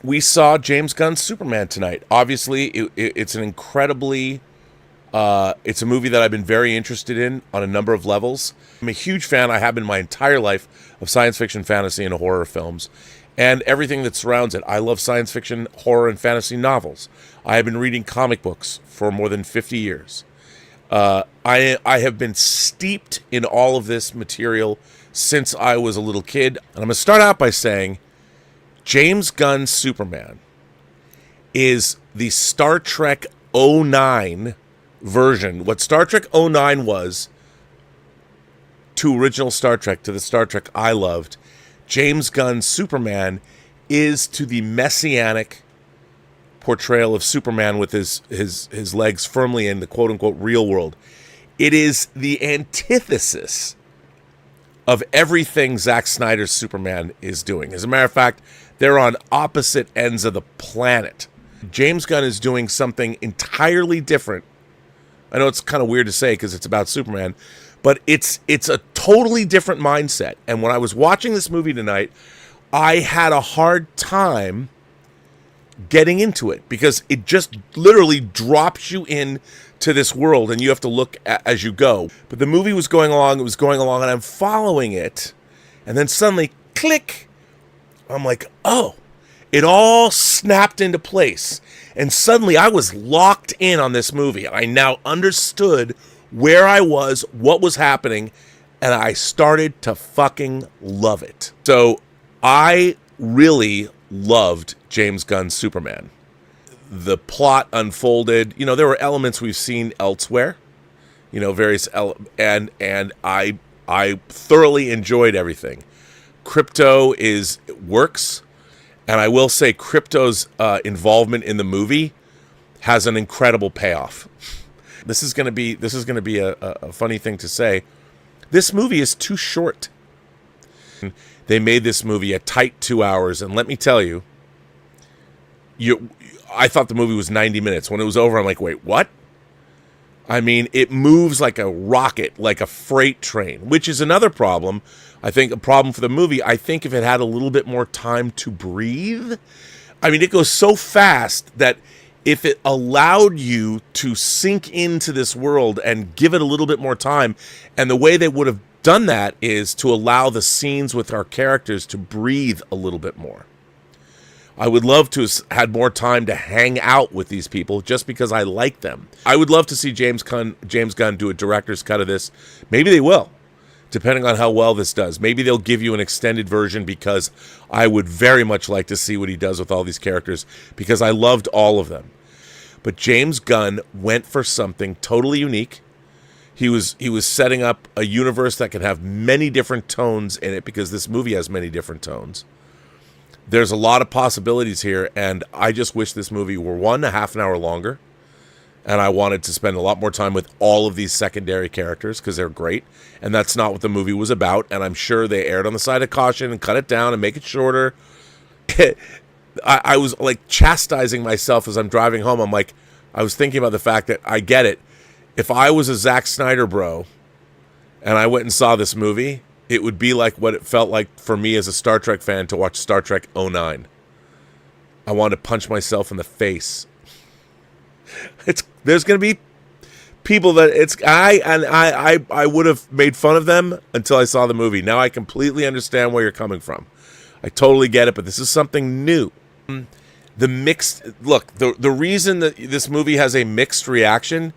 we saw James Gunn's Superman tonight. Obviously, it's an incredibly, it's a movie that I've been very interested in on a number of levels. I'm a huge fan, I have been my entire life, of science fiction, fantasy, and horror films, and everything that surrounds it. I love science fiction, horror, and fantasy novels. I have been reading comic books for more than 50 years. I have been steeped in all of this material since I was a little kid. And I'm going to start out by saying James Gunn's Superman is the Star Trek '09 version. What Star Trek '09 was to original Star Trek, to the Star Trek I loved, James Gunn's Superman is to the messianic portrayal of Superman with his legs firmly in the quote-unquote real world. It is the antithesis of everything Zack Snyder's Superman is doing. As a matter of fact, they're on opposite ends of the planet. James Gunn is doing something entirely different. I know it's kind of weird to say because it's about Superman, but it's a totally different mindset. And when I was watching this movie tonight, I had a hard time getting into it because it just literally drops you in to this world and you have to look as you go. But the movie was going along, and I'm following it, and then suddenly, click, I'm like, oh, it all snapped into place. And suddenly I was locked in on this movie. I now understood where I was, what was happening, and I started to fucking love it. So I really loved James Gunn's Superman. The plot unfolded. You know, there were elements we've seen elsewhere. You know, and I thoroughly enjoyed everything. Crypto works, and I will say Crypto's involvement in the movie has an incredible payoff. This is going to be a funny thing to say. This movie is too short. They made this movie a tight 2 hours, and let me tell you, I thought the movie was 90 minutes. When it was over, I'm like, wait, what? I mean, it moves like a rocket, like a freight train, which is another problem. I think a problem for the movie. I think if it had a little bit more time to breathe, I mean, it goes so fast that if it allowed you to sink into this world and give it a little bit more time, and the way they would have done that is to allow the scenes with our characters to breathe a little bit more. I would love to have had more time to hang out with these people just because I like them. I would love to see James Gunn do a director's cut of this. Maybe they will, depending on how well this does. Maybe they'll give you an extended version because I would very much like to see what he does with all these characters because I loved all of them. But James Gunn went for something totally unique. He was setting up a universe that could have many different tones in it because this movie has many different tones. There's a lot of possibilities here, and I just wish this movie were a half an hour longer, and I wanted to spend a lot more time with all of these secondary characters because they're great, and that's not what the movie was about, and I'm sure they erred on the side of caution and cut it down and make it shorter. I was like chastising myself as I'm driving home. I was thinking about the fact that I get it. If I was a Zack Snyder bro and I went and saw this movie, it would be like what it felt like for me as a Star Trek fan to watch Star Trek '09. I wanted to punch myself in the face. There's going to be people that I would have made fun of them until I saw the movie. Now I completely understand where you're coming from. I totally get it, but this is something new. The reason that this movie has a mixed reaction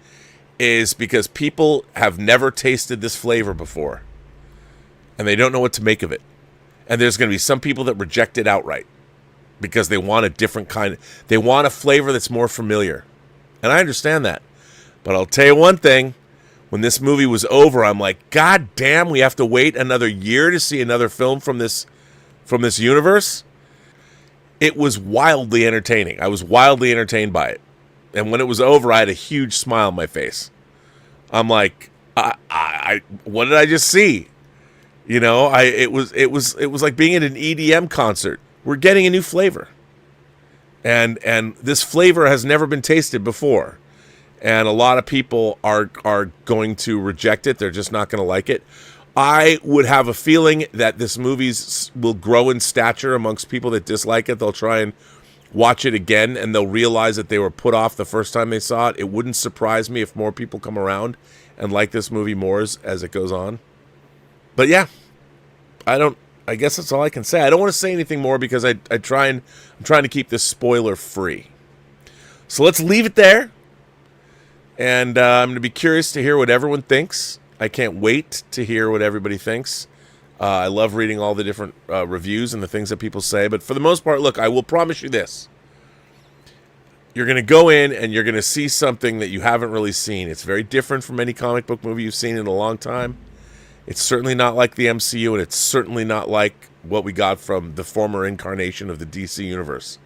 is because people have never tasted this flavor before. And they don't know what to make of it. And there's going to be some people that reject it outright because they want a different kind. They want a flavor that's more familiar. And I understand that. But I'll tell you one thing. When this movie was over, I'm like, God damn, we have to wait another year to see another film from this universe. It was wildly entertaining. I was wildly entertained by it. And when it was over, I had a huge smile on my face. I'm like, what did I just see? You know, it was like being at an EDM concert. We're getting a new flavor. And this flavor has never been tasted before. And a lot of people are going to reject it. They're just not going to like it. I would have a feeling that this movie will grow in stature amongst people that dislike it. They'll try and watch it again and they'll realize that they were put off the first time they saw it. It wouldn't surprise me if more people come around and like this movie more as it goes on. But yeah, I guess that's all I can say. I don't want to say anything more because I'm trying to keep this spoiler free. So let's leave it there. And I'm going to be curious to hear what everyone thinks. I can't wait to hear what everybody thinks. I love reading all the different reviews and the things that people say. But for the most part, look, I will promise you this. You're going to go in and you're going to see something that you haven't really seen. It's very different from any comic book movie you've seen in a long time. It's certainly not like the MCU, and it's certainly not like what we got from the former incarnation of the DC Universe.